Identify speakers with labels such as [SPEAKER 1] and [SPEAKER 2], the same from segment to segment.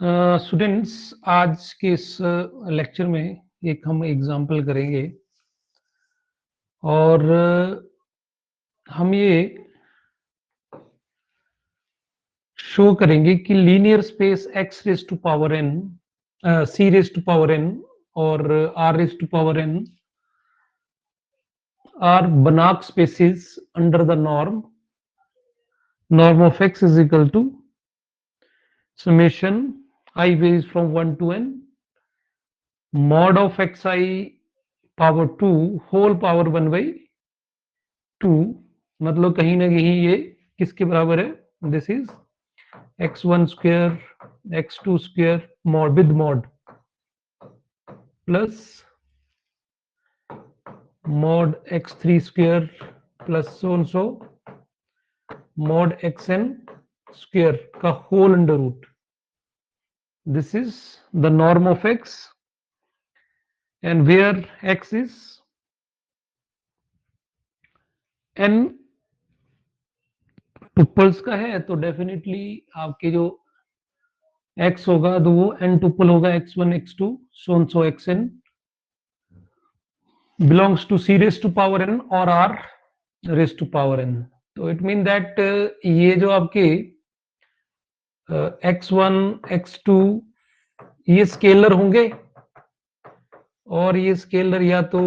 [SPEAKER 1] Students, आज के इस लेक्चर में एक हम एग्जाम्पल करेंगे और हम ये शो करेंगे कि linear space x raise to power n, c raise to power n और r raise to power n are Banach spaces under the norm of x is equal to summation I varies from 1 to n mod of xi power 2 whole power 1 by 2, मतलब कहीं ना कहीं ये किसके बराबर है? This is x1 square x2 square mod with mod plus mod x3 square plus so mod xn square का whole under root. This is the norm of x and where x is n tuples का है, तो definitely आपके जो x होगा तो वो n tuple होगा, x1 x2 so xn belongs to c raised to power n और r raised to power n. तो इट मीन दैट ये जो आपके x1 x2 ये स्केलर होंगे और ये स्केलर या तो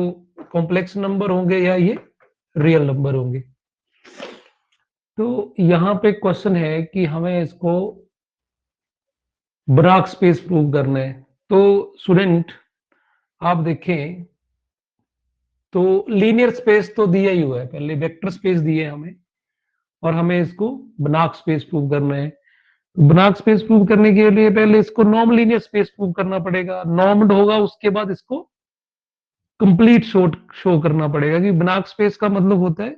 [SPEAKER 1] कॉम्प्लेक्स नंबर होंगे या ये रियल नंबर होंगे. तो यहां पे क्वेश्चन है कि हमें इसको बनाच स्पेस प्रूव करना है. तो स्टूडेंट आप देखें तो लीनियर स्पेस तो दिया ही हुआ है, पहले वेक्टर स्पेस दिए हमें और हमें इसको बनाच स्पेस प्रूव करना है. बनाच स्पेस प्रूव करने के लिए पहले इसको नॉर्म लीनियर स्पेस प्रूव करना पड़ेगा. नॉर्म्ड होगा उसके बाद इसको कंप्लीट शो करना पड़ेगा कि बनाच स्पेस का मतलब होता है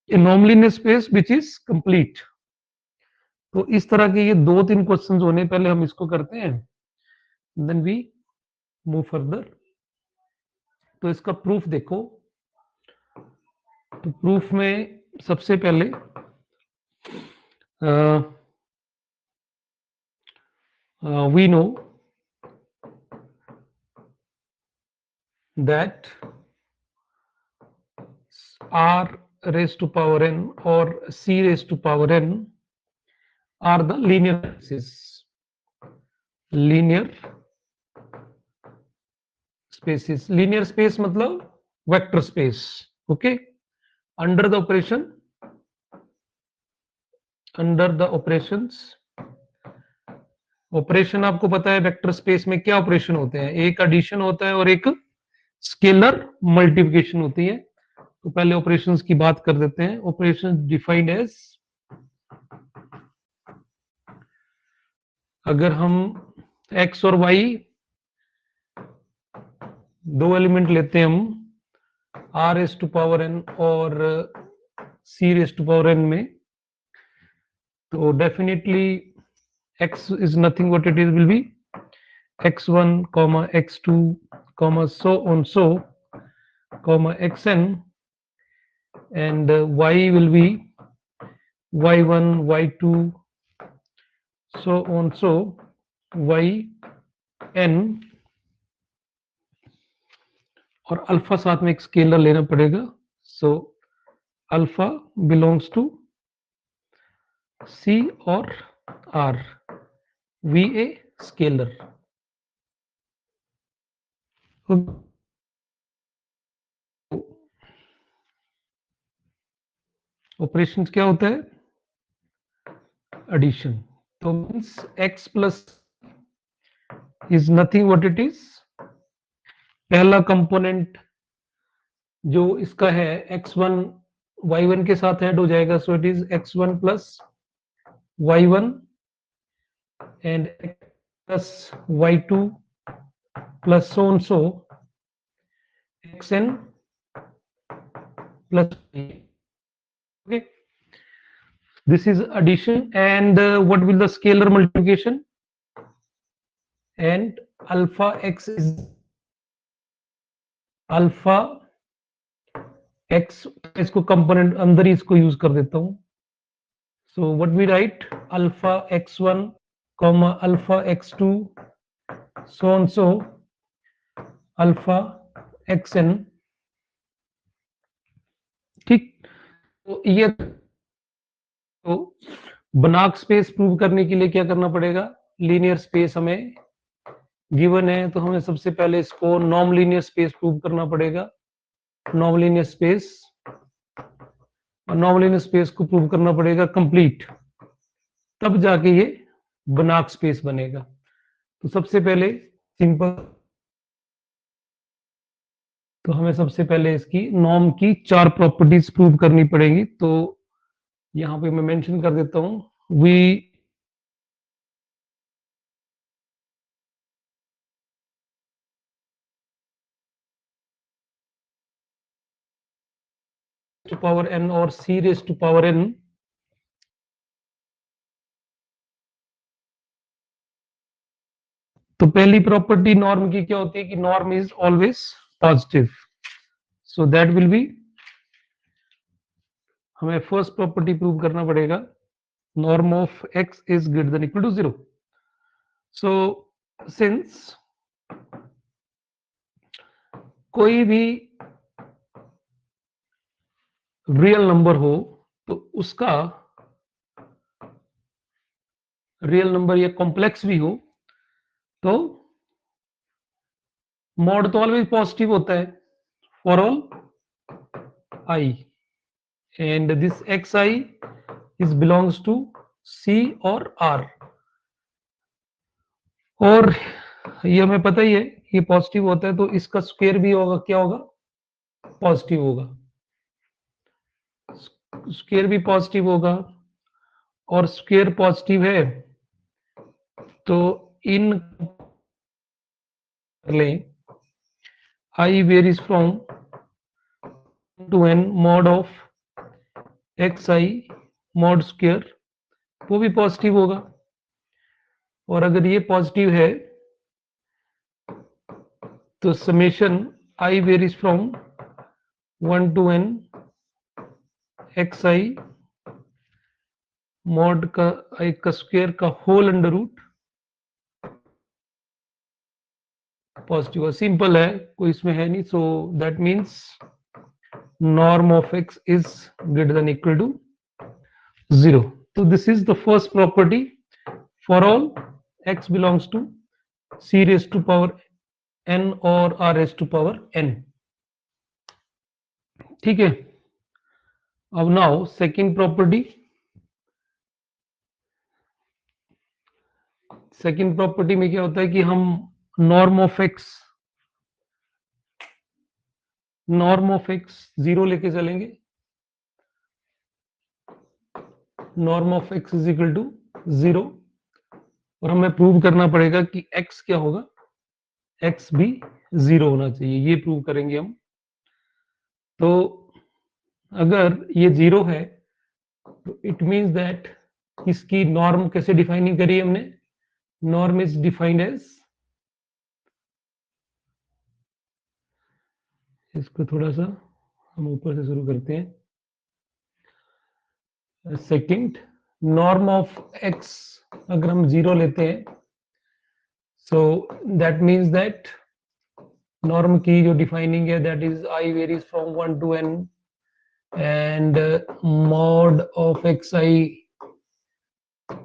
[SPEAKER 1] norm linear space which is complete. तो इस तरह के ये 2-3 क्वेश्चंस होने, पहले हम इसको करते हैं देन वी मूव फर्दर. तो इसका प्रूफ देखो. तो प्रूफ में सबसे पहले we know that r raised to power n or c raised to power n are the linear spaces. linear spaces, linear space मतलब vector space. okay, under the operations, operation आपको पता है vector space में क्या operation होते हैं? एक addition होता है और एक स्केलर मल्टीप्लिकेशन होती है. तो पहले ऑपरेशंस की बात कर देते हैं. ऑपरेशन डिफाइंड एज, अगर हम x और y दो एलिमेंट लेते हैं हम r raise to power n और c raise to power n में, तो definitely x is nothing what it is will be x1 comma x2 comma so on so comma xn, and y will be y1 y2 so on so yn, और alpha साथ में एक scalar लेना पड़ेगा. So alpha belongs to c और r, v a scalar. Operation क्या होता है? एडिशन. तो means x plus is nothing what it is. पहला कंपोनेंट जो इसका है x1 y1 के साथ ऐड हो जाएगा, so it is x1 plus y1 and x plus y2 plus so on so xn plus y. okay, this is addition. And what will the scalar multiplication? And alpha x is alpha x, इसको component अंदर ही इसको use कर देता हूं. So what we write, alpha x1 comma alpha x2 so and so alpha xn। ठीक, तो ये तो बनाक स्पेस प्रूव करने के लिए क्या करना पड़ेगा, लीनियर स्पेस हमें गिवन है, तो हमें सबसे पहले इसको नॉन लीनियर स्पेस प्रूव करना पड़ेगा। नॉन लीनियर स्पेस, और नॉन लीनियर स्पेस को प्रूव करना पड़ेगा कंप्लीट, तब जाके ये बनाक स्पेस बनेगा। तो सबसे पहले सिंपल, तो हमें सबसे पहले इसकी नॉर्म की 4 प्रॉपर्टीज प्रूव करनी पड़ेगी। तो यहां पे मैं मेंशन कर देता हूं, वी टू पावर n और c raise to power n, तो पहली प्रॉपर्टी नॉर्म की क्या होती है कि norm is always positive. So that will be, हमें फर्स्ट प्रॉपर्टी प्रूव करना पड़ेगा, norm of x is greater than equal to 0। So since कोई भी रियल नंबर हो, तो उसका रियल नंबर या कॉम्प्लेक्स भी हो, तो मॉड तो ऑलवेज पॉजिटिव होता है for all i, and this xi is belongs to c और r, और ये हमें पता ही है ये पॉजिटिव होता है, तो इसका स्क्वायर भी होगा, क्या होगा, पॉजिटिव होगा, स्क्वायर भी पॉजिटिव होगा, और स्क्वायर पॉजिटिव है तो इन लें i varies from to n mod of xi mod square, वो भी पॉजिटिव होगा। और अगर ये पॉजिटिव है तो summation i varies from 1 to n xi mod का i का स्क्वायर का होल अंडर रूट पॉजिटिव है। सिंपल है, कोई इसमें है नहीं। सो that means norm of x is greater than equal to 0. So this is the first property for all x belongs to c raised to power n or r raised to power n। ठीक है, अब now second property, second property में क्या होता है कि हम norm of x 0 लेके चलेंगे, norm of x is equal to 0, और हमें प्रूव करना पड़ेगा कि x क्या होगा, x भी 0 होना चाहिए, ये प्रूव करेंगे हम। तो अगर ये 0 है तो इट मीन्स दैट इसकी नॉर्म कैसे डिफाइनिंग करी हमने, नॉर्म इज डिफाइंड एज, इसको थोड़ा सा हम ऊपर से शुरू करते हैं, सेकंड नॉर्म ऑफ x अगर हम 0 लेते हैं, so that means that norm की जो डिफाइनिंग है that is i varies from 1 to n and mod of xi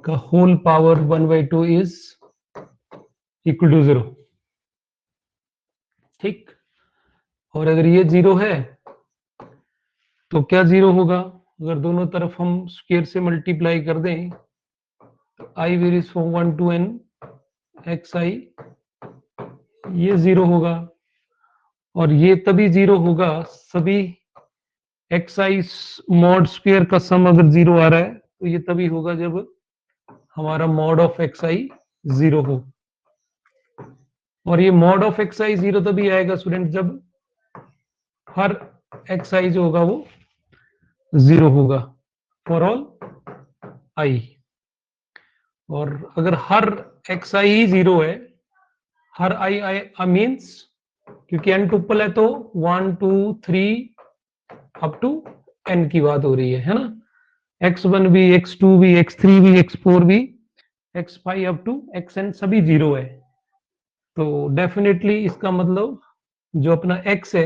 [SPEAKER 1] का whole power 1/2 is equal to 0। ठीक, और अगर ये 0 है तो क्या 0 होगा, अगर दोनों तरफ हम स्क्वायर से मल्टीप्लाई कर दें, i varies from 1 to n xi, ये 0 होगा, और ये तभी 0 होगा, सभी xi मॉड स्क्वायर का सम अगर 0 आ रहा है तो ये तभी होगा जब हमारा मॉड ऑफ xi 0 हो, और ये मॉड ऑफ xi 0 तभी आएगा स्टूडेंट जब हर xi जो होगा वो 0 होगा फॉर ऑल i, और अगर हर xi ही 0 है, हर i मीन्स, क्योंकि n टुपल है तो 1 2 3 अप टू n की बात हो रही है ना, x1 भी x2 भी x3 भी x4 भी x five up to x n सभी जीरो है, तो डेफिनेटली इसका मतलब जो अपना x है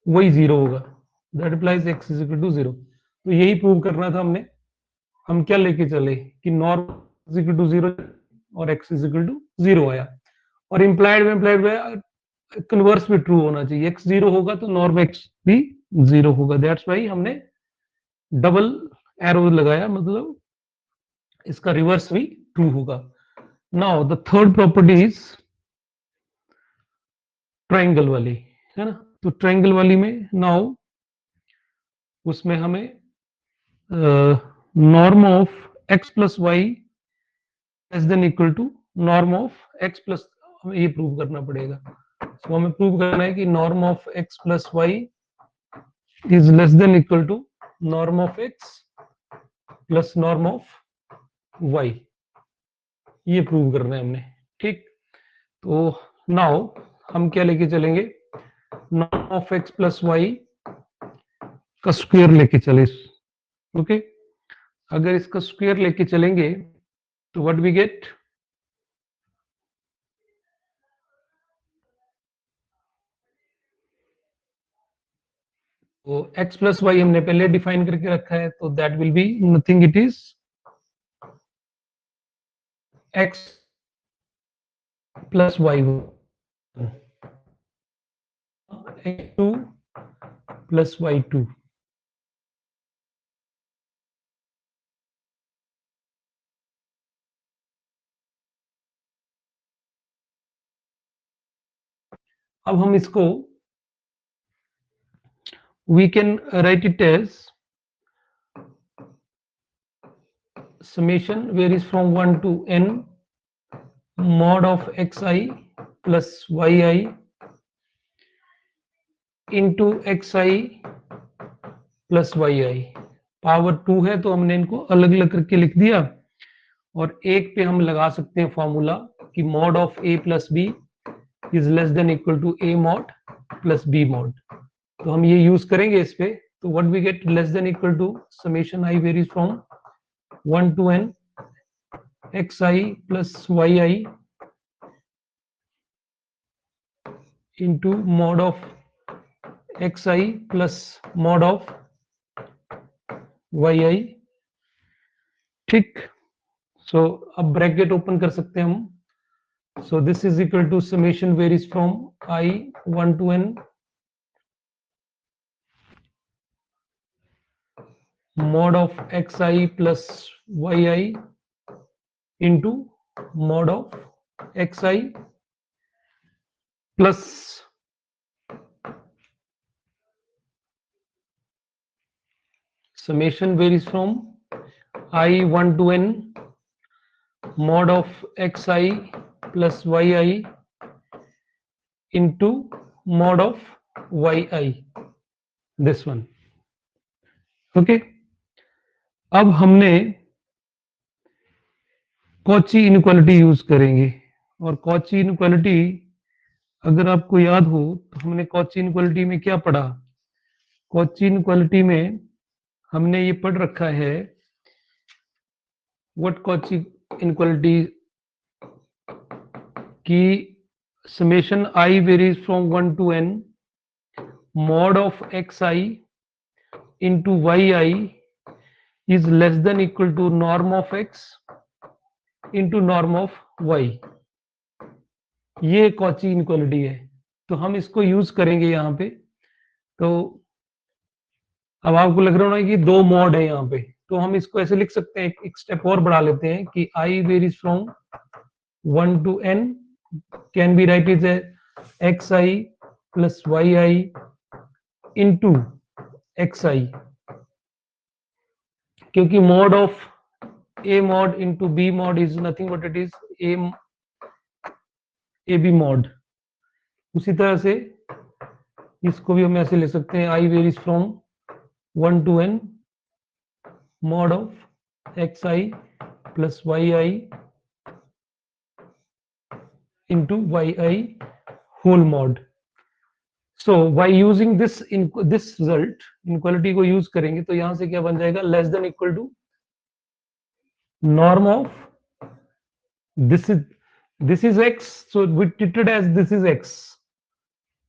[SPEAKER 1] वही जीरो होगा, that applies x is equal to zero. तो यही प्रूव करना था हमने। हम क्या लेके चले कि norm is equal to zero और x is equal to zero आया, और इम्प्लाइड में कन्वर्स भी ट्रू होना चाहिए, x जीरो होगा तो नॉर्म x भी जीरो होगा, दैट्स वाई हमने डबल एरो लगाया, मतलब इसका रिवर्स भी ट्रू होगा। Now the third property is triangle वाली, है ना। तो ट्राइंगल वाली में नाउ उसमें हमें norm of x plus y less than equal to norm of x plus, हमें ये प्रूव करना पड़ेगा। तो हमें प्रूव करना है कि norm of x plus y is less than equal to norm of x plus norm of y, ये प्रूव करना है हमने, ठीक। तो नाउ हम क्या लेके चलेंगे, norm of x plus y का स्क्वायर लेके चले, ओके। अगर इसका स्क्वायर लेके चलेंगे तो व्हाट वी गेट, तो x प्लस वाई हमने पहले डिफाइन करके रखा है, तो that will be nothing, it is x plus y x2 plus y2। अब हम इसको we can write it as summation varies from 1 to n mod of xi plus yi into xi plus yi। Power 2 है तो हमने इनको अलग अलग करके लिख दिया, और एक पे हम लगा सकते हैं फॉर्मूला कि mod of a plus b is less than equal to a mod plus b mod, तो हम ये यूज करेंगे इस पे। तो what we get, less than equal to summation i varies from 1 to n xi plus yi into mod of xi plus mod of yi, ठीक। सो अब bracket open कर सकते हैं हम, so this is equal to summation varies from I 1 to n mod of xi plus yi into mod of xi plus summation varies from I 1 to n mod of xi plus yi into mod of yi, this one, okay. अब हमने Cauchy inequality use करेंगे, और Cauchy inequality अगर आपको याद हो तो हमने कॉची इनइक्वालिटी में क्या पढ़ा, कॉची इनइक्वालिटी में हमने ये पढ़ रखा है, व्हाट कॉची इनइक्वालिटी की summation i varies from 1 to n mod of xi into yi is less than equal to norm of x into norm of y, ये कॉची इनइक्वालिटी है, तो हम इसको यूज करेंगे यहाँ पे। तो अब आपको लग रहा होगा कि दो मॉड है यहाँ पे, तो हम इसको ऐसे लिख सकते हैं, एक स्टेप और बढ़ा लेते हैं कि i varies from 1 to n can be right is xi plus yi into xi, क्योंकि mod of a mod into b mod is nothing but it is a b mod। उसी तरह से इसको भी हम ऐसे ले सकते हैं, i varies from 1 to n mod of xi plus yi into yi whole mod। so by using this result inequality को यूज करेंगे तो यहां से क्या बन जाएगा, less than equal to norm of this is x, so we treated as this is x,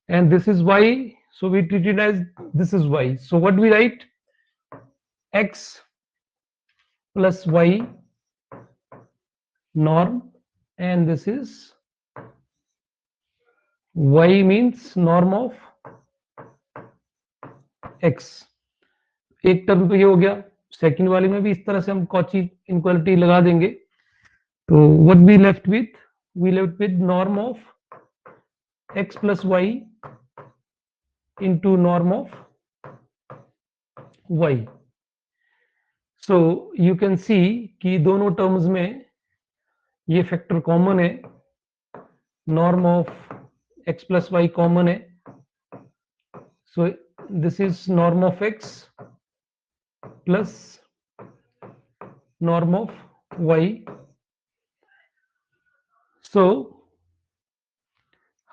[SPEAKER 1] and this is y, so we treat it as this is y. So what we write? X plus y norm, and this is y means norm of x. एक term तो ये हो गया, second वाले में भी इस तरह से हम कॉची इनक्वालिटी लगा देंगे. तो what we left with norm of x plus Y into norm of y. So you can see कि दोनों टर्म्स में ये फैक्टर कॉमन है, norm of x plus Y common है. So this is norm of x plus norm of y. सो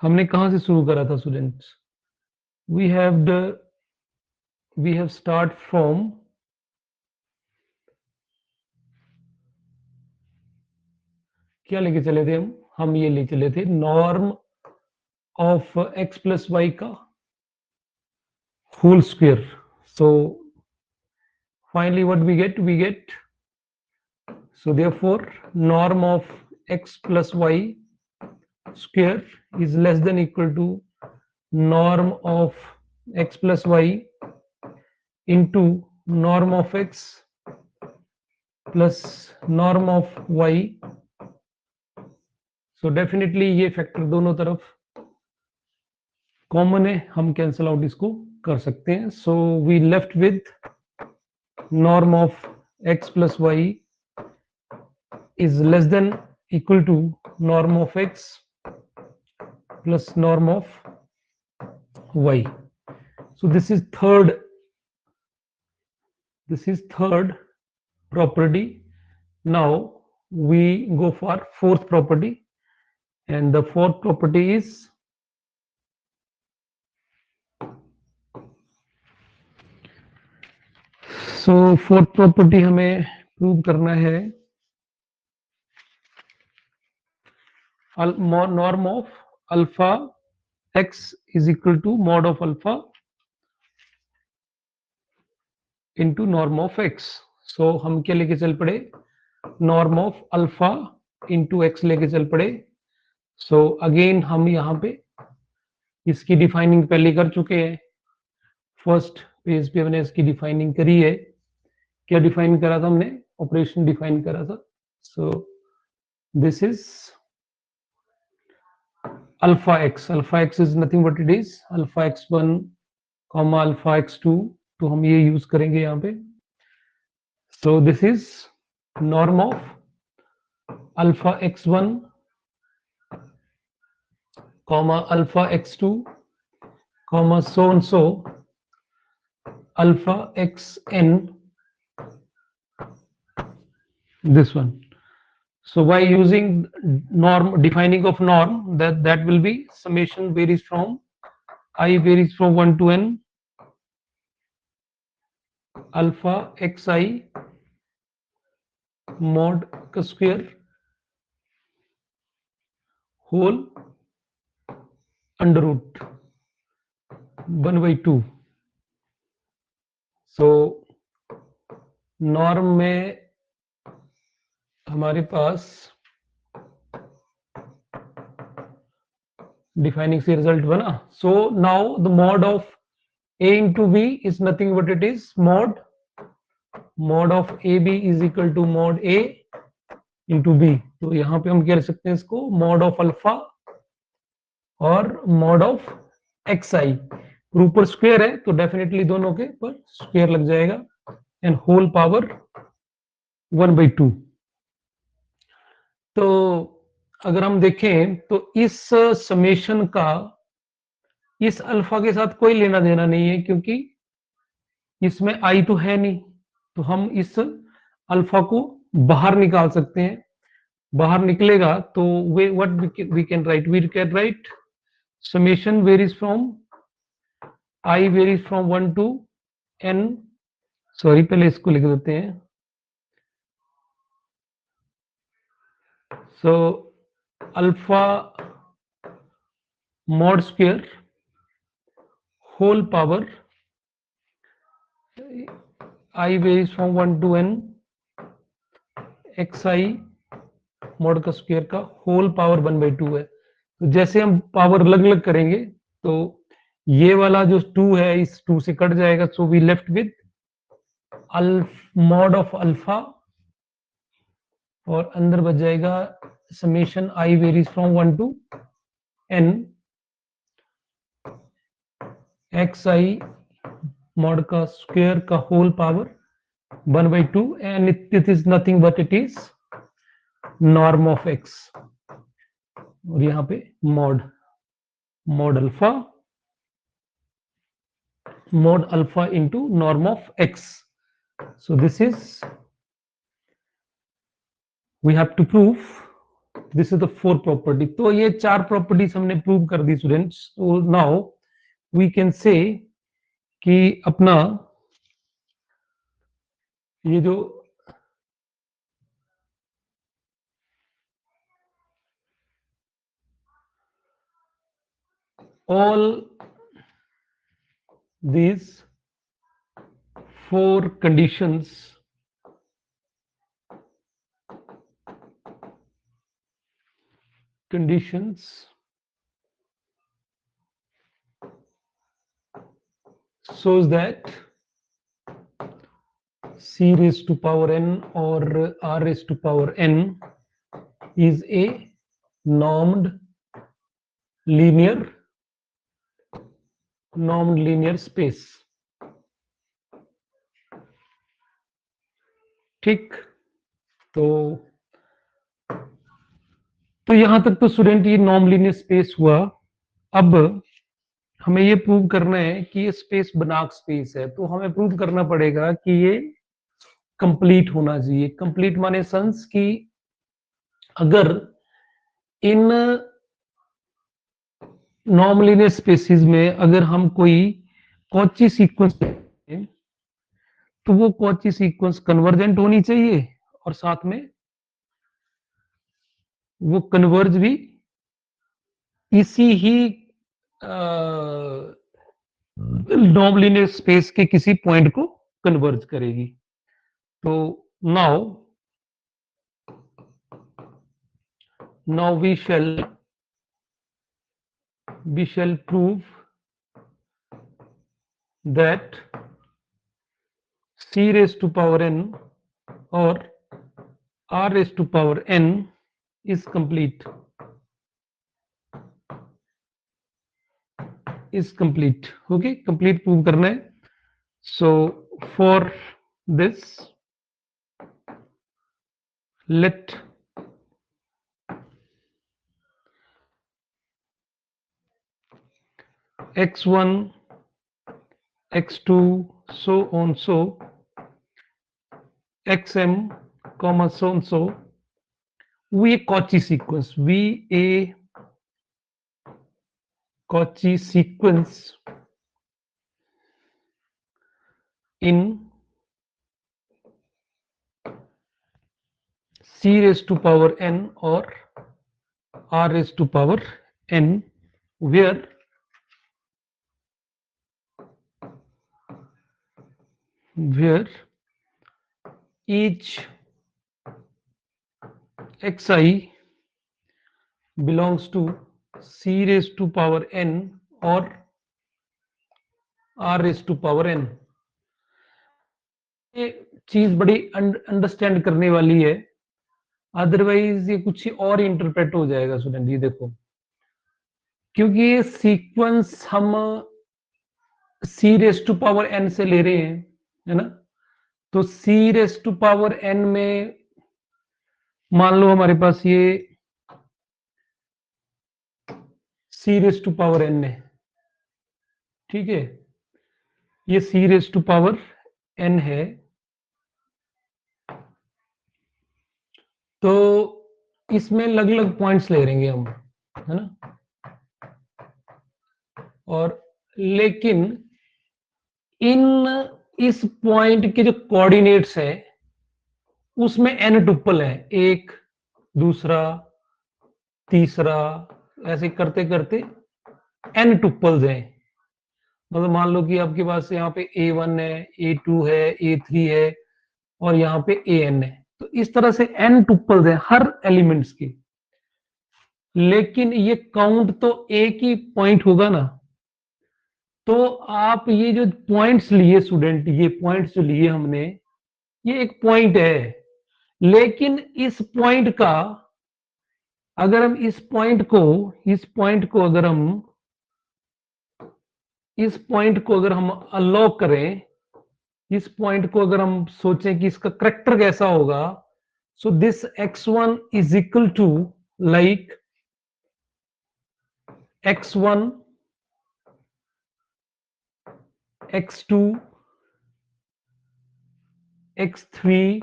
[SPEAKER 1] हमने कहां से शुरू करा था students? We have start from क्या लेके चले थे हम ये ले चले थे norm of x plus y का whole square. So finally what we get so therefore norm of x plus y square is less than equal to norm of x plus y into norm of x plus norm of y. so definitely ये factor दोनों तरफ common है, हम cancel out इसको कर सकते हैं. So we left with norm of x plus y is less than equal to norm of x plus norm of y. So this is third property. Now we go for fourth property, and the fourth property is so fourth property हमें prove करना है norm of alpha x is equal to mod of alpha into norm of x. so हम क्या लेके चल पड़े? norm of alpha into x लेके चल पड़े. so again हम यहाँ पे इसकी डिफाइनिंग पहले कर चुके हैं, फर्स्ट पेज पे हमने इसकी डिफाइनिंग करी है. क्या डिफाइन करा था हमने? ऑपरेशन डिफाइन करा था. सो this is alpha x is nothing but it is alpha x1 comma alpha x2. तो हम ये यूज करेंगे यहाँ पे. सो this is norm of alpha x1 comma alpha x2 comma so alpha xn, this one. So by using norm, defining of norm, that will be summation varies from I varies from 1 to n alpha xi mod का square whole under root 1 by 2. so norm में हमारे पास defining से result बना. So now the mod of a into b is nothing but it is mod of ab is equal to mod a into b. तो यहाँ पे हम क्या लिख सकते हैं इसको? mod of alpha और mod of xi. ऊपर स्क्वायर है तो डेफिनेटली दोनों के पर स्क्वायर लग जाएगा, एंड होल पावर 1 by 2. तो अगर हम देखें तो इस समेशन का इस अल्फा के साथ कोई लेना देना नहीं है, क्योंकि इसमें आई तो है नहीं. तो हम इस अल्फा को बाहर निकाल सकते हैं. बाहर निकलेगा तो what we can write summation varies from i varies from 1 to n. Sorry, पहले इसको लिख देते हैं. So alpha mod square whole power I varies from 1 to n xi mod का स्क्वायर का होल पावर 1/2 है। तो जैसे हम पावर अलग अलग करेंगे तो ये वाला जो 2 है इस 2 से कट जाएगा, so we left with mod of alpha और अंदर बच जाएगा summation i varies from 1 to n x i mod का स्क्वायर का whole power 1/2 and it is nothing but it is norm of x और यहाँ पे mod alpha into norm of x. So this is, we have to prove, this is the 4 property. तो ये 4 properties हमने prove कर दी students. So now we can say कि अपना ये जो all these 4 conditions shows that c raised to power n or r raised to power n is a normed linear space. ठीक, तो यहां तक तो स्टूडेंट ये नॉर्म लीनियर स्पेस हुआ। अब हमें ये प्रूव करना है कि ये स्पेस बनाक स्पेस है, तो हमें प्रूव करना पड़ेगा कि ये कंप्लीट होना चाहिए। कंप्लीट माने सेंस कि अगर इन नॉर्म लीनियर स्पेसिस में अगर हम कोई कॉची सीक्वेंस तो वो कॉची सीक्वेंस कन्वर्जेंट होनी चाहिए और साथ में वो कन्वर्ज भी इसी ही नॉर्म लीनियर स्पेस के किसी पॉइंट को कन्वर्ज करेगी। तो now we shall prove that c raised to power n or r raised to power n is complete. Okay, complete prove करना है। So for this let x1 x2 so on so xm comma so on so we a Cauchy sequence in c raised to power n or r raised to power n where each xi belongs to c raised to power n or r raised to power n। ये चीज बड़ी understand करने वाली है, otherwise ये कुछ और interpret हो जाएगा स्टूडेंट। ये देखो, क्योंकि ये सीक्वेंस हम c raise to power n से ले रहे हैं, है ना। तो c raise to power n में मान लो हमारे पास ये c raise to power n है, ठीक है, ये c raise to power n है। तो इसमें अलग अलग पॉइंट्स ले लेंगे हम, है ना। और लेकिन इस पॉइंट के जो कोऑर्डिनेट्स है उसमें n टुपल है, 1 दूसरा, तीसरा, ऐसे करते करते n टुपल्स हैं। मतलब मान लो कि आपके पास यहाँ पे A1 है, A2 है, A3 है और यहाँ पे AN है, तो इस तरह से n टुपल्स हैं हर एलिमेंट्स के। लेकिन ये काउंट तो एक ही पॉइंट होगा ना। तो आप ये जो पॉइंट्स लिए स्टूडेंट, ये पॉइंट्स जो लिए हमने, ये एक पॉइंट है, लेकिन इस पॉइंट का अगर हम इस पॉइंट को अगर हम अनलॉक करें, इस पॉइंट को अगर हम सोचें कि इसका करेक्टर कैसा होगा, so this x1 is equal to like x1, x2, x3,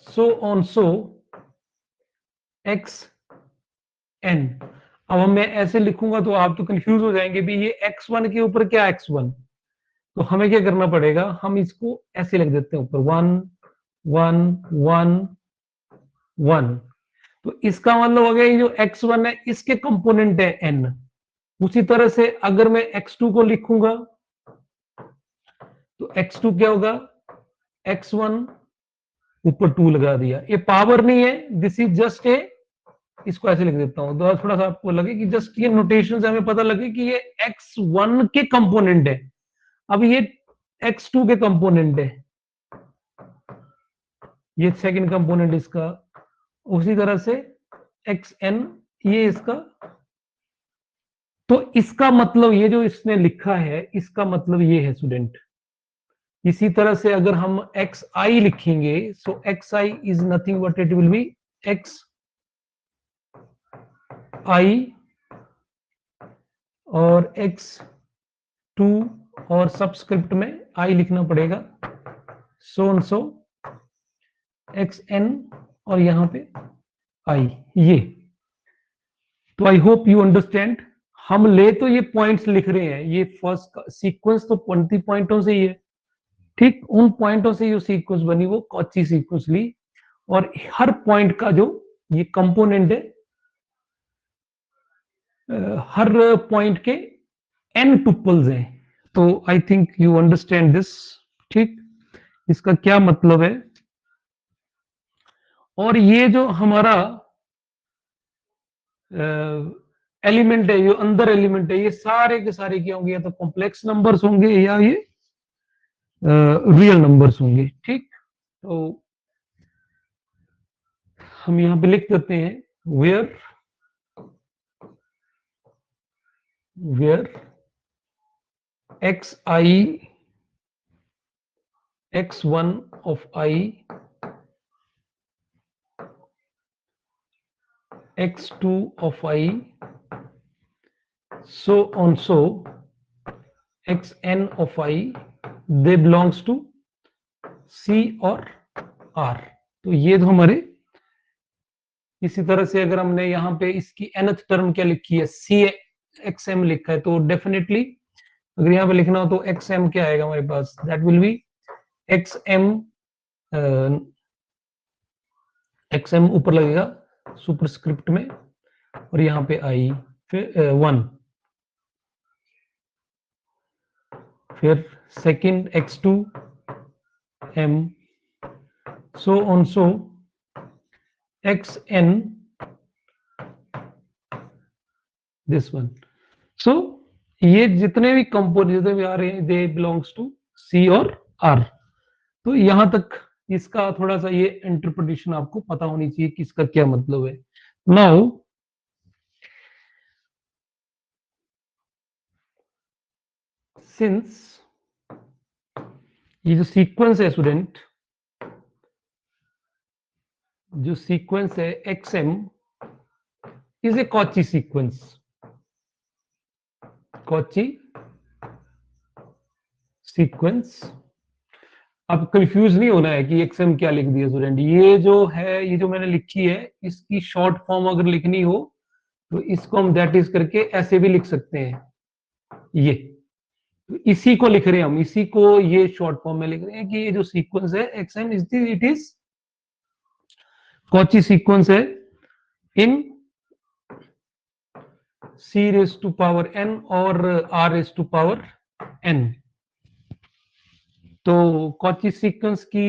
[SPEAKER 1] so on, so xn। अब मैं ऐसे लिखूंगा तो आप तो कंफ्यूज हो जाएंगे भी ये x1 के ऊपर क्या x1। तो हमें क्या करना पड़ेगा, हम इसको ऐसे लिख देते हैं ऊपर 1 1 1 1। तो इसका मतलब हो गया ये जो x1 है इसके कंपोनेंट है n। उसी तरह से अगर मैं x2 को लिखूंगा तो x2 क्या होगा, x1 ऊपर 2 लगा दिया, ये पावर नहीं है, दिस इज जस्ट ए, इसको ऐसे लिख देता हूं तो थोड़ा सा आपको लगे कि जस्ट ये नोटेशन से हमें पता लगे कि ये x1 के कंपोनेंट है। अब ये x2 के कंपोनेंट है, ये सेकंड कंपोनेंट इसका। उसी तरह से xn ये इसका। तो इसका मतलब ये जो इसने लिखा है इसका मतलब ये है स्टूडेंट। इसी तरह से अगर हम xi लिखेंगे, सो xi is nothing but it will be x i और x2 और सबस्क्रिप्ट में i लिखना पड़ेगा, सो एंड सो xn और यहां पे i। ये तो आई होप यू अंडरस्टैंड। हम ले तो ये पॉइंट्स लिख रहे हैं, ये फर्स्ट सीक्वेंस तो 20 पॉइंटों से ही है, ठीक, उन पॉइंटों से जो सीक्वेंस बनी वो कॉची सीक्वेंस ली, और हर पॉइंट का जो ये कंपोनेंट है, हर पॉइंट के n टुपल्स हैं। तो I think you understand this, ठीक, इसका क्या मतलब है। और ये जो हमारा एलिमेंट है, जो अंदर एलिमेंट है, ये सारे के सारे क्या होंगे, या तो कॉम्प्लेक्स नंबर्स होंगे या ये रियल नंबर्स होंगे, ठीक। तो हम यहां पे लिख देते हैं where xi x1 of i x2 of i so on, so xn of i they belongs to c और r। तो ये तो हमारे, इसी तरह से अगर हमने यहाँ पे इसकी nth टर्म क्या लिखी है, सी xm लिखा है, तो डेफिनेटली अगर यहाँ पे लिखना हो तो xm क्या आएगा हमारे पास, that will be xm, xm ऊपर लगेगा सुपरस्क्रिप्ट में और यहाँ पे i, फिर 1, फिर second x2 m, so on, so xn this one। so ये जितने भी कंपोनेंट जितने भी आ रहे हैं दे बिलोंग्स टू सी और आर। तो यहां तक इसका थोड़ा सा ये इंटरप्रिटेशन आपको पता होनी चाहिए कि इसका क्या मतलब है। नाउ सिंस ये जो सीक्वेंस है स्टूडेंट, जो सीक्वेंस है xm is a Cauchy sequence, Cauchy sequence. अब कंफ्यूज नहीं होना है कि एक्सएम क्या लिख दिया स्टूडेंट, ये जो है, ये जो मैंने लिखी है इसकी शॉर्ट फॉर्म अगर लिखनी हो तो इसको हम दैट इज करके ऐसे भी लिख सकते हैं, ये तो इसी को लिख रहे हैं हम, इसी को ये शॉर्ट फॉर्म में लिख रहे हैं कि ये जो सीक्वेंस है x m is it is Cauchy sequence है in c raise to power n और r raise to power n। तो कॉची सीक्वेंस की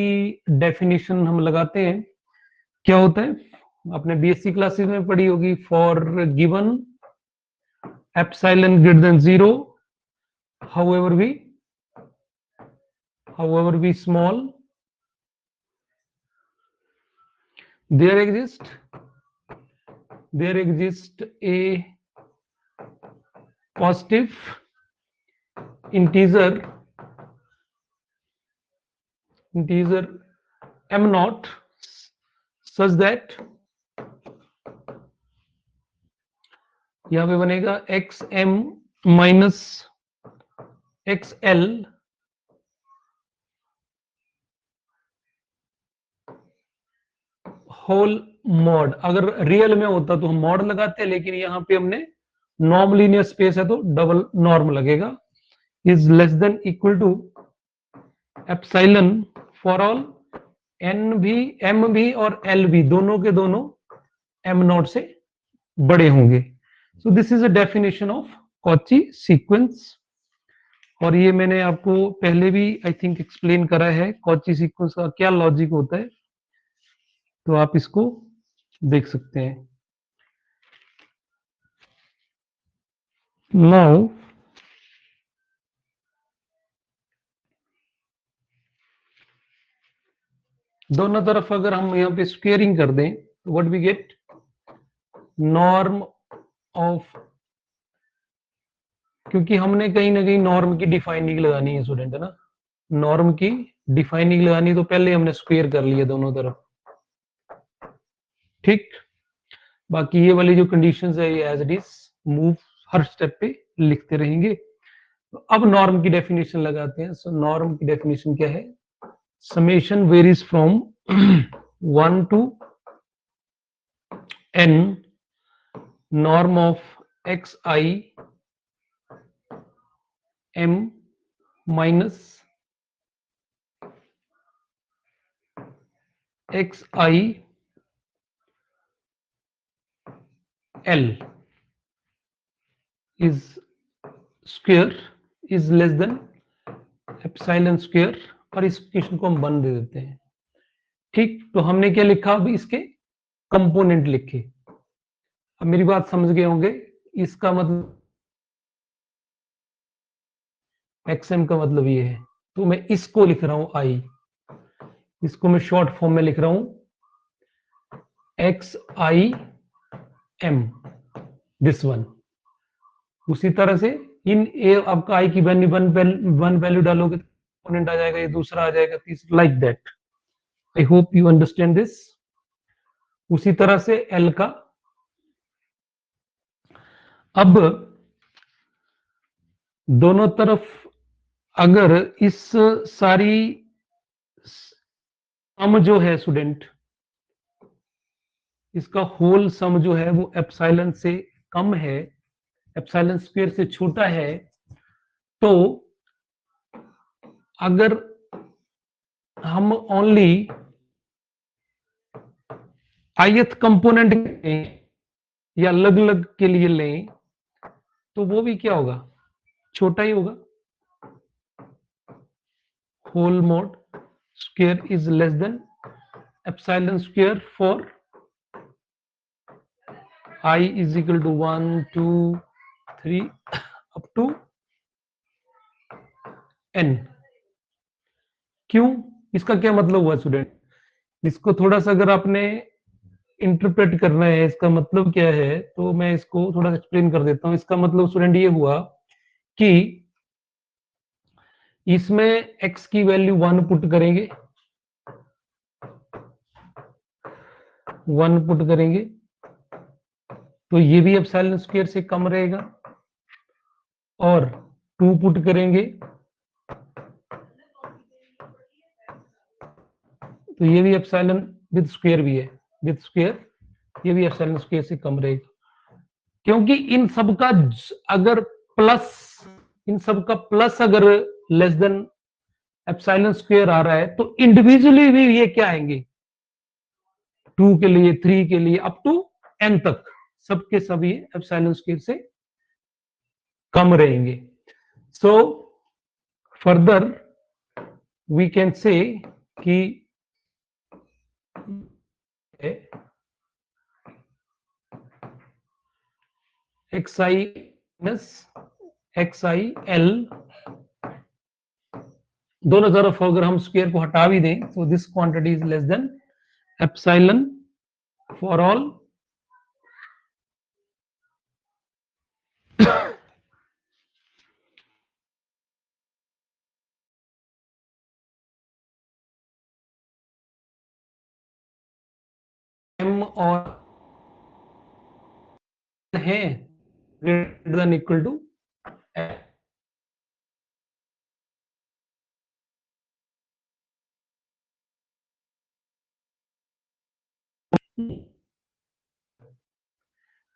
[SPEAKER 1] डेफिनेशन हम लगाते हैं। क्या होता है, आपने बीएससी क्लासेस में पढ़ी होगी। For given epsilon greater than 0, however we small, there exists a positive integer m naught such that यहां पे बनेगा xm minus xl whole mod. अगर रियल में होता तो हम मॉड लगाते, लेकिन यहां पे हमने नॉर्म लीनियर स्पेस है तो डबल नॉर्म लगेगा। Is less than equal to epsilon for all n भी, एम भी और एल भी, दोनों के दोनों एम नॉट से बड़े होंगे। सो this is a definition of Cauchy sequence. और ये मैंने आपको पहले भी आई थिंक एक्सप्लेन करा है कॉची सीक्वेंस का क्या लॉजिक होता है, तो आप इसको देख सकते हैं। नाउ दोनों तरफ अगर हम यहाँ पे स्क्वेयरिंग कर दें तो what we get, norm of, क्योंकि हमने कहीं ना कहीं नॉर्म की डिफाइनिंग लगानी है स्टूडेंट, है ना। नॉर्म की डिफाइनिंग लगानी तो पहले हमने स्क्वेयर कर लिया दोनों तरफ, ठीक। बाकी ये वाली जो कंडीशंस है ये एज इट इज मूव हर स्टेप पे लिखते रहेंगे। तो अब नॉर्म की डेफिनेशन लगाते हैं। सो नॉर्म की डेफिनेशन क्या है, summation varies from 1 to n norm of xi m minus xi l is square is less than epsilon square, और इस इक्वेशन को हम 1 दे देते हैं, ठीक। तो हमने क्या लिखा, अब इसके कंपोनेंट लिखे। अब मेरी बात समझ गए होंगे, इसका मतलब xm का मतलब ये है, तो मैं इसको लिख रहा हूं i, इसको मैं शॉर्ट फॉर्म में लिख रहा हूं xim, दिस वन। उसी तरह से इन ए आपका आई की वैल्यू वन वैल्यू डालोगे तो कंपोनेंट आ जाएगा, ये दूसरा आ जाएगा, तीसरा, like that. I hope you understand this. उसी तरह से एल का, अब दोनों तरफ अगर इस सारी सम जो है स्टूडेंट, इसका होल सम जो है वो एप्सिलॉन से कम है, एप्सिलॉन स्क्वायर से छोटा है, तो अगर हम ओनली ith कंपोनेंट या अलग अलग के लिए लें तो वो भी क्या होगा, छोटा ही होगा। Whole mod square is less than epsilon square for I is equal to 1 2 3 up to n। क्यों, इसका क्या मतलब हुआ स्टूडेंट, इसको थोड़ा सा अगर आपने इंटरप्रेट करना है इसका मतलब क्या है, तो मैं इसको थोड़ा एक्सप्लेन कर देता हूं। इसका मतलब स्टूडेंट ये हुआ कि इसमें x की वैल्यू 1 पुट करेंगे, 1 पुट करेंगे तो ये भी एप्सिलॉन स्क्वायर से कम रहेगा, और 2 पुट करेंगे तो ये भी एप्सिलॉन विद स्क्वायर भी है, विद स्क्वायर ये भी एप्सिलॉन स्क्वायर से कम रहेगा। क्योंकि इन सब का अगर प्लस, इन सब का प्लस अगर लेस देन एप्सिलॉन स्क्वायर आ रहा है तो इंडिविजुअली भी ये क्या आएंगे, 2 के लिए, 3 के लिए, अप टू n तक सबके सभी एप्सिलॉन स्क्वायर से कम रहेंगे. So further we can say कि xi minus xil, दोनों तरफ अगर हम स्क्वायर को हटा भी दें तो this quantity is less than epsilon for all m और है greater than equal to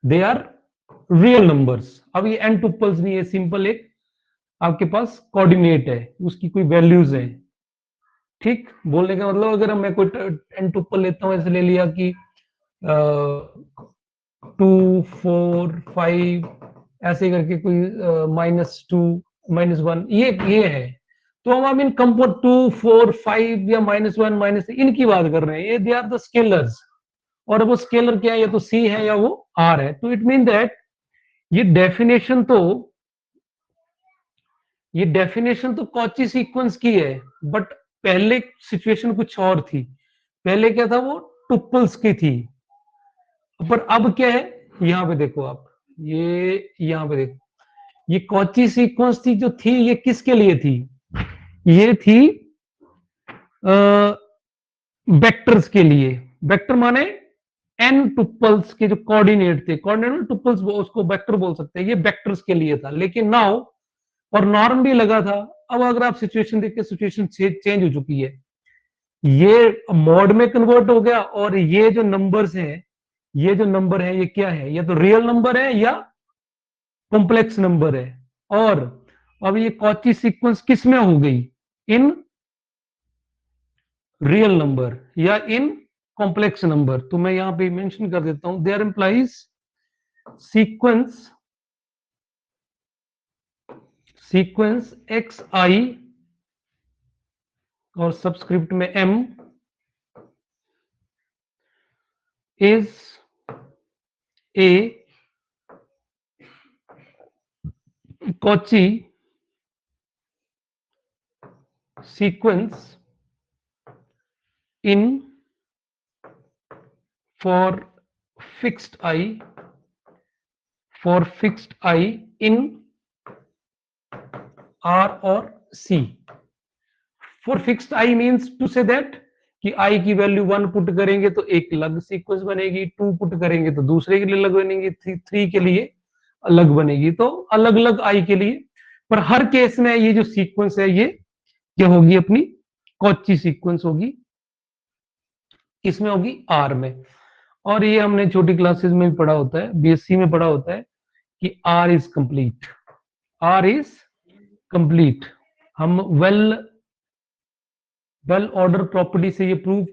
[SPEAKER 1] they are real numbers. अब ये n टुपल्स नहीं है, सिंपल एक आपके पास कोऑर्डिनेट है, उसकी कोई वैल्यूज है. ठीक, बोलने का मतलब अगर मैं कोई n टुपल लेता हूं, ऐसे ले लिया कि 2 4 5 ऐसे करके कोई -2 -1 ये है, तो हम अब इन कंपोर्ट 2 4 5 या -1 -3 इनकी बात कर रहे हैं. ये दे आर द स्केलर्स, और वो स्केलर क्या है, या तो c है या वो r है. तो इट मीन दैट ये डेफिनेशन तो कॉची सीक्वेंस की है, बट पहले सिचुएशन कुछ और थी. पहले क्या था, वो टुपल्स की थी. पर अब क्या है, यहां पे देखो आप, ये यहां पे देखो, ये कॉची सीक्वेंस थी जो थी, ये किसके लिए थी, ये थी वेक्टर्स के लिए. वेक्टर माने एन टुपल्स के जो कोऑर्डिनेट थे, कोऑर्डिनेट टुपल्स उसको वेक्टर बोल सकते हैं, ये वेक्टर्स के लिए था. लेकिन नाउ, और नॉर्म भी लगा था, अब अगर आप सिचुएशन देखिए, सिचुएशन चेंज हो चुकी है. ये मॉड में कन्वर्ट हो गया, और ये जो नंबर्स हैं, ये जो नंबर है, ये क्या है, ये तो रियल नंबर है या कॉम्प्लेक्स नंबर है. और अब ये कॉची सीक्वेंस किस में हो गई, इन रियल नंबर या इन कॉम्प्लेक्स नंबर. तो मैं यहां पे मेंशन कर देता हूं, देयर इंप्लाइज सीक्वेंस एक्स आई और सबस्क्रिप्ट में m is a Cauchy sequence in for fixed I in R or C. For fixed I means to say that कि I की वैल्यू 1 पुट करेंगे तो एक अलग सीक्वेंस बनेगी, 2 पुट करेंगे तो दूसरे के लिए अलग बनेगी, 3 के लिए अलग बनेगी. तो अलग अलग I के लिए, पर हर केस में ये जो सीक्वेंस है, ये क्या होगी, अपनी कॉची सीक्वेंस होगी, इसमें होगी R में. और ये हमने छोटी क्लासेस में भी पढ़ा होता है, बीएससी में पढ़ा होता है कि R is complete. R is complete. हम वेल ऑर्डर प्रॉपर्टी से ये प्रूव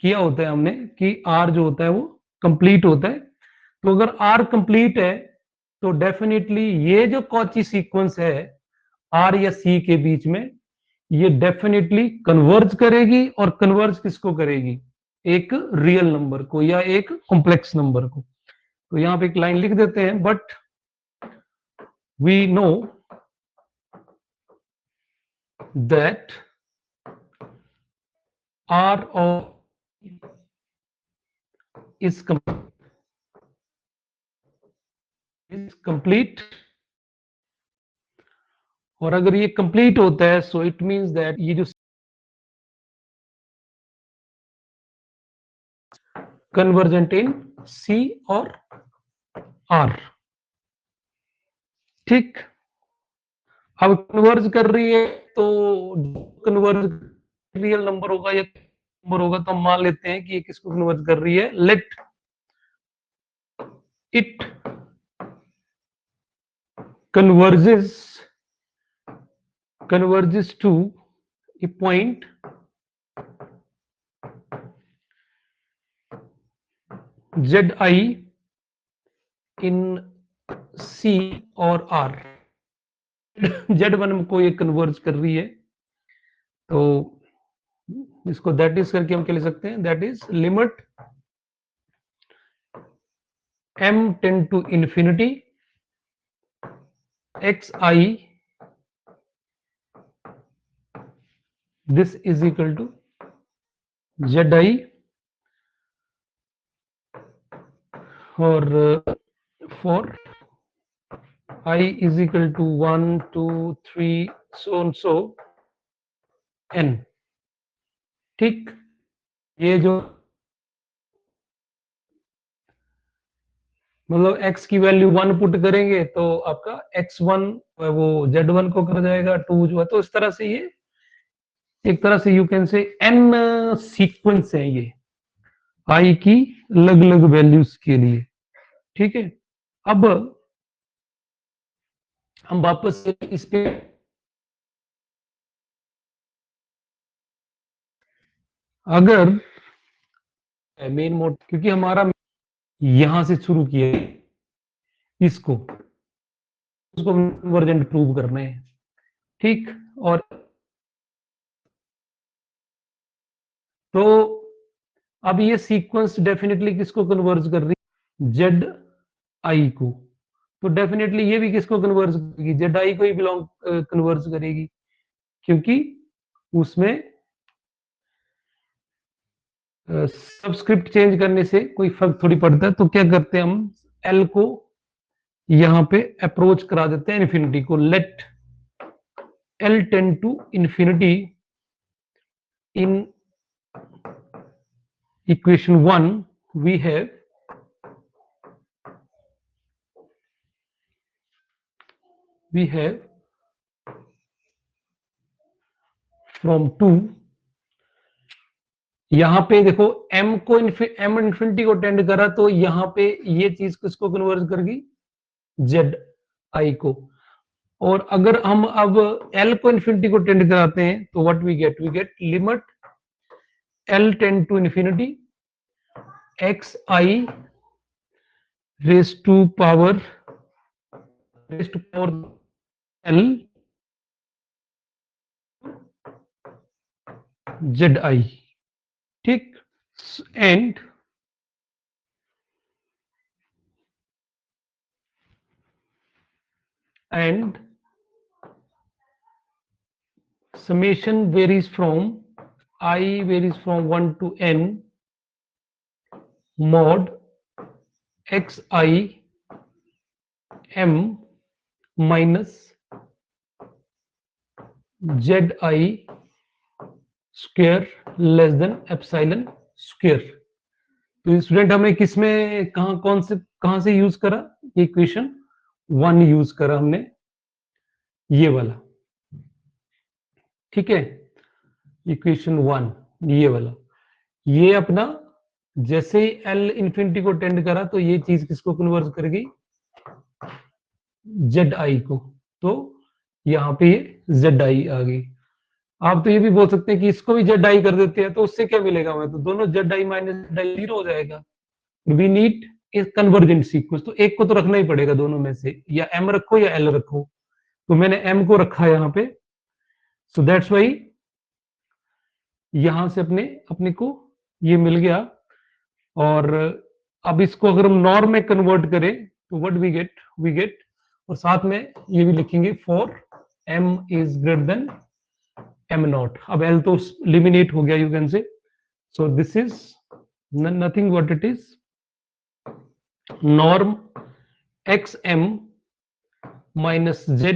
[SPEAKER 1] किया होता है हमने कि R जो होता है वो कंप्लीट होता है. तो अगर R कंप्लीट है तो डेफिनेटली ये जो कॉची सीक्वेंस है R या C के बीच में, ये डेफिनेटली कन्वर्ज करेगी. और कन्वर्ज किसको करेगी, एक रियल नंबर को या एक कॉम्प्लेक्स नंबर को. तो यहां पे एक लाइन लिख देते हैं, but we know that R of is complete. और अगर ये कंप्लीट होता है, सो इट मींस दैट ये जो कन्वर्जेंट इन C और R. ठीक, अब कन्वर्ज कर रही है, तो कन्वर्ज रियल नंबर होगा या नंबर होगा, तो हम मान लेते हैं कि ये किसको कन्वर्ज कर रही है. Let it converges to a point Z I in C और आर, जेड वन को ये कन्वर्ज कर रही है, तो इसको दैट इज करके हम क्या लिख सकते हैं, that is limit m tend to infinity X I, this is equal to Z I, और for I is equal to 1 2 3 so n। ठीक, ये जो मतलब x की वैल्यू 1 पुट करेंगे तो आपका x1 वो z1 को कर जाएगा 2 जो है, तो इस तरह से ये एक तरह से यू कैन से n सीक्वेंस है ये i की अलग अलग वैल्यूज के लिए। ठीक है, अब हम वापस इस पे अगर मेन मोड, क्योंकि हमारा यहां से शुरू किया इसको, उसको कन्वर्जेंट प्रूव करना है। ठीक, और तो अब ये सीक्वेंस डेफिनेटली किसको कन्वर्ज कर रही है, जेड आई को, तो डेफिनेटली ये भी किसको कन्वर्ज करेगी, जेड आई को ही बिलोंग कन्वर्ज करेगी, क्योंकि उसमें सबस्क्रिप्ट चेंज करने से कोई फर्क थोड़ी पड़ता है। तो क्या करते हैं हम, एल को यहां पे अप्रोच करा देते हैं इन्फिनिटी को, let l tend to infinity in equation 1 we have from 2, यहां पे देखो m को m इन्फिनिटी को टेंड करा, तो यहां पे ये चीज किसको कन्वर्ज करेगी, जेड आई को। और अगर हम अब l को इन्फिनिटी को टेंड कराते हैं तो what we get limit l tend to infinity x i raise to power l z i. ठीक, and summation varies from I varies from 1 to n mod xi m minus zi square less than epsilon square. तो student हमें किसमें कहां से use करा, ये equation 1 use करा हमने, ये वाला। ठीक है, इक्वेशन 1 ये वाला, ये अपना जैसे ही एल इंफिनिटी को टेंड करा तो ये चीज किसको कन्वर्ज करेगी, जेड आई को, तो यहाँ पे ये जेड आई आ गई। आप तो ये भी बोल सकते हैं कि इसको भी जेड आई कर देते हैं, तो उससे क्या मिलेगा हमें, तो दोनों z i minus z i 0 हो जाएगा। We need a convergent sequence, तो एक को तो रखना ही पड़ेगा दोनों में से, या एम रखो या एल रखो, तो मैंने एम को रखा यहाँ पे, सो दैट्स वाई यहां से अपने को ये मिल गया। और अब इसको अगर हम नॉर्म में कन्वर्ट करें तो व्हाट वी गेट, और साथ में ये भी लिखेंगे for m is greater than m naught. अब l तो लिमिनेट हो गया, you can say, so this is nothing what it is, norm xm minus z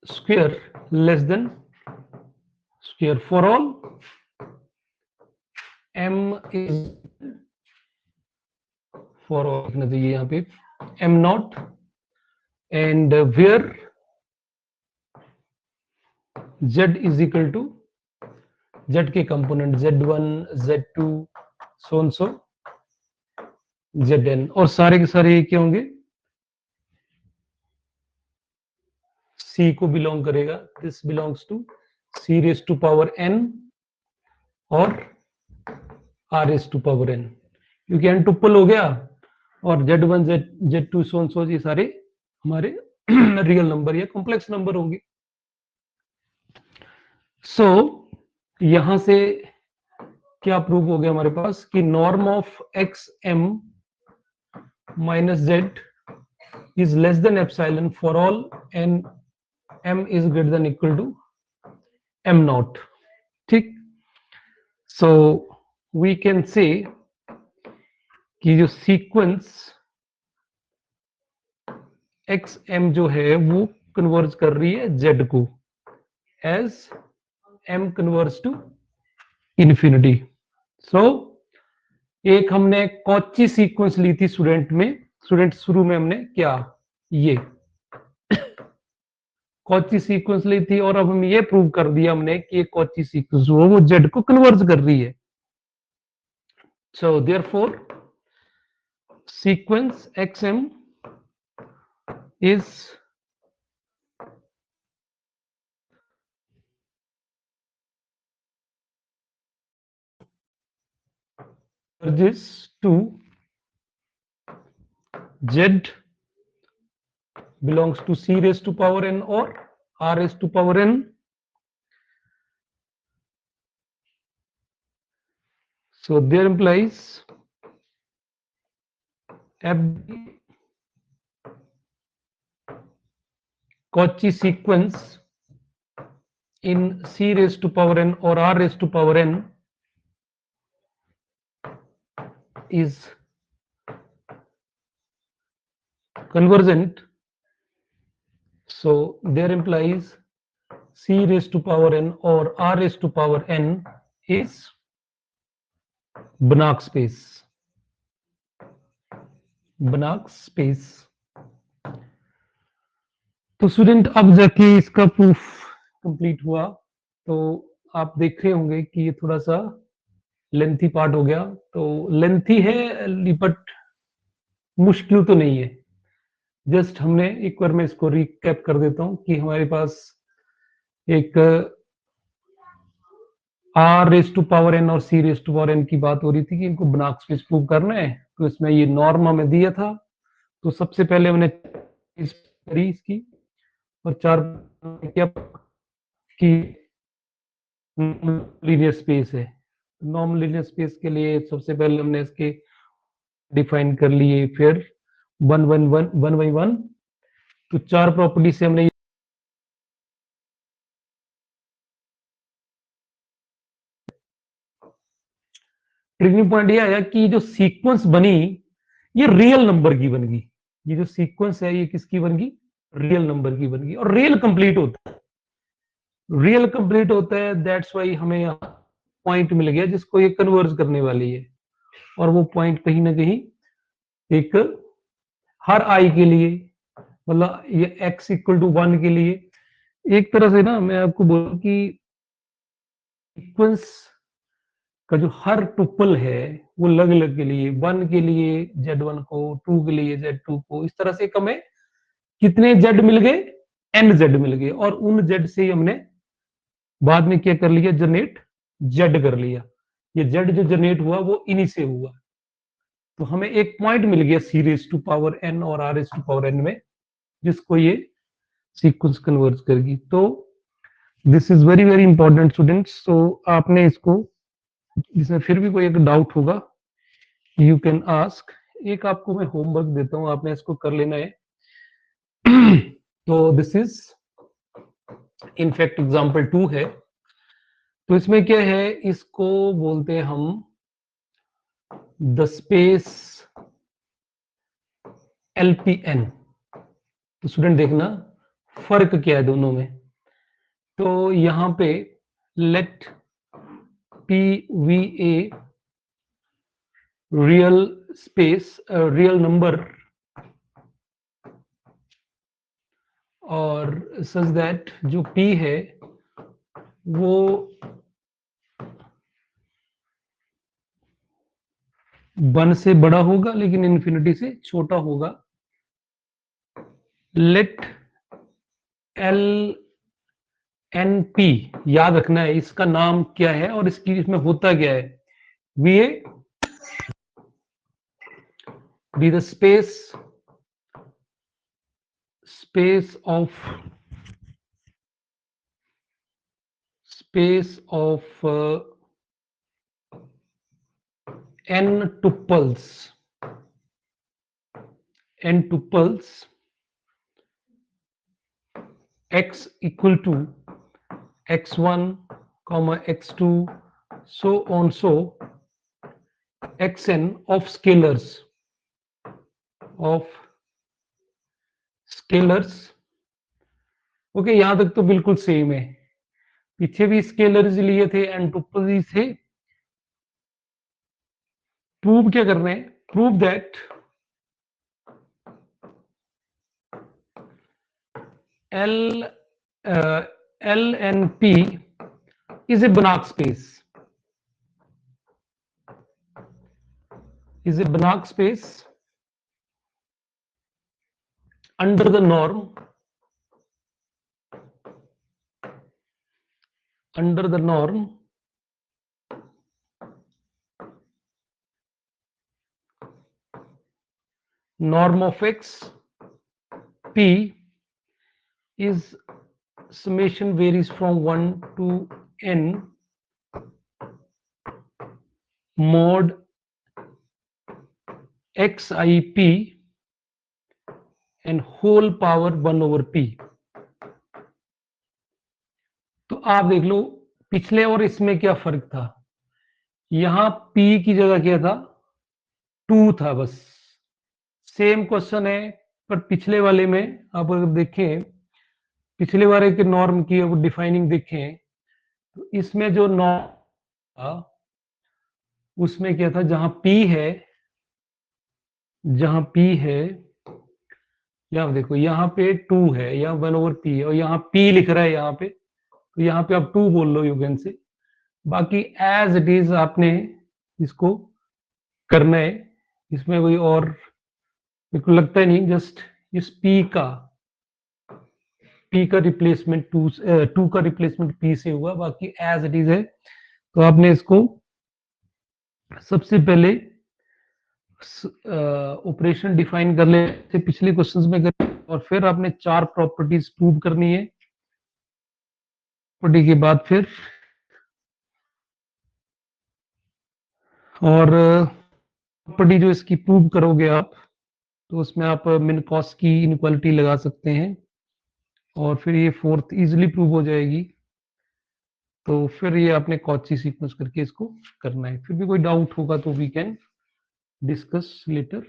[SPEAKER 1] square less than square for all m is for all लिखना चाहिए यहाँ पे m naught, and where z is equal to z के component z1 z2 so zn, और सारे के सारे क्या होंगे, c को बिलोंग करेगा, this belongs to c raise to power n और r raise to power n, क्योंकि एन टुपल हो गया और Z1 Z2 सो सो ये सारे हमारे रियल नंबर या कॉम्प्लेक्स नंबर होंगे। सो यहां से क्या प्रूव हो गया हमारे पास कि norm of x m minus z is less than epsilon for all and m is greater than equal to m naught, ठीक। so we can say कि जो सीक्वेंस एक्स एम जो है वो कन्वर्ज कर रही है जेड को as M converge to infinity. So एक हमने कॉची सीक्वेंस ली थी स्टूडेंट शुरू में हमने क्या ये कॉची सीक्वेंस ली थी और अब हम ये प्रूव कर दिया हमने कि ये कॉची सीक्वेंस वो जेड को कन्वर्ज कर रही है। So therefore sequence xm is converges to z belongs to c raised to power n or r raised to power n. So there implies every Cauchy sequence in c raised to power n or r raised to power n is convergent. So there implies c raised to power n or r raised to power n is Banach space. Banach space. तो student अब जाके इसका proof complete हुआ। तो आप देख रहे होंगे कि ये थोड़ा सा लेंथी पार्ट हो गया। तो लेंथी है बट मुश्किल तो नहीं है। जस्ट हमने एक बार मैं इसको रिकैप कर देता हूं कि हमारे पास एक r raise to power n और c raise to power n की बात हो रही थी कि इनको बनाक स्पेस प्रूव करना है। तो इसमें ये नॉर्म हमें दिया था। तो सबसे पहले हमने करी इसकी और चार क्या कि लीनियर स्पेस है। नॉर्मल लीनियर स्पेस के लिए सबसे पहले हमने इसके डिफाइन कर लिए, फिर वन बाई वन। तो चार प्रॉपर्टी से हमने ट्रिगरिंग पॉइंट ये आया कि जो सीक्वेंस बनी ये रियल नंबर की बन गई। ये जो सीक्वेंस है ये किसकी बन गई? रियल नंबर की बन गई। और रियल कंप्लीट होता है, रियल कंप्लीट होता है, दैट्स वाई हमें पॉइंट मिल गया जिसको ये कन्वर्ज करने वाली है। और वो पॉइंट कहीं ना कहीं एक हर आई के लिए, मतलब ये x इक्वल टू 1 के लिए एक तरह से ना मैं आपको बोलूं कि सीक्वेंस का जो हर टुपल है वो अलग अलग के लिए, 1 के लिए z1 को, 2 के लिए z2 को, इस तरह से हमें कितने z मिल गए? n z मिल गए। और उन z से ही हमने बाद में क्या कर लिया? जनरेट z कर लिया। ये z जो जनरेट हुआ वो इन्हीं से हुआ। तो हमें एक पॉइंट मिल गया c raise to power n और r raise to power n में, जिसको ये सीक्वेंस कन्वर्ज करेगी। तो this is very very important students. तो आपने इसको, इसमें फिर भी कोई एक डाउट होगा यू कैन आस्क। एक आपको मैं होमवर्क देता हूं, आपने इसको कर लेना है। तो दिस इज इनफैक्ट एग्जाम्पल 2 है। तो इसमें क्या है, इसको बोलते हैं हम द स्पेस LPN। तो स्टूडेंट देखना फर्क क्या है दोनों में। तो यहां पे let PVA real space real number और सच दैट जो P है वो वन से बड़ा होगा लेकिन इन्फिनिटी से छोटा होगा। लेट LNP याद रखना है इसका नाम क्या है और इसकी इसमें होता क्या है। VA be the space of n tuples x equal to x1 comma x2 so on so xn of scalars okay यहां तक तो बिल्कुल सेम है, पीछे भी स्केलर्स लिए थे एंड टुपल्स ही थे। प्रूव क्या करना है, prove that L and P is a Banach space, under the norm of x P is summation varies from 1 to n mod xip and whole power 1 over p। तो आप देख लो पिछले और इसमें क्या फर्क था, यहां p की जगह क्या था, 2 था बस। सेम क्वेश्चन है पर पिछले वाले में आप अगर देखें, पिछले वाले के नॉर्म की अगर डिफाइनिंग देखें तो इसमें जो नॉर्म था उसमें क्या था, जहां p है यहां देखो यहाँ पे 2 है, यहाँ 1 over p है और यहाँ p लिख रहा है यहाँ पे, तो यहाँ पे आप 2 बोल लो यूगेन से, बाकी एज इट इज आपने इसको करना है, इसमें कोई और मेरे को लगता है नहीं, जस्ट इस p का रिप्लेसमेंट 2 का रिप्लेसमेंट p से हुआ, बाकी एज इट इज है। तो आपने इसको सबसे पहले ऑपरेशन डिफाइन कर ले थे पिछले क्वेश्चंस में कर, और फिर आपने 4 प्रॉपर्टीज प्रूव करनी है, प्रॉपर्टी के बाद फिर और प्रॉपर्टी जो इसकी प्रूव करोगे आप तो उसमें आप मिनकॉस की इनइक्वालिटी लगा सकते हैं और फिर ये फोर्थ इजीली प्रूव हो जाएगी। तो फिर ये आपने कॉची सीक्वेंस करके इसको करना है, फिर भी कोई डाउट होगा तो वी कैन डिस्कस लेटर।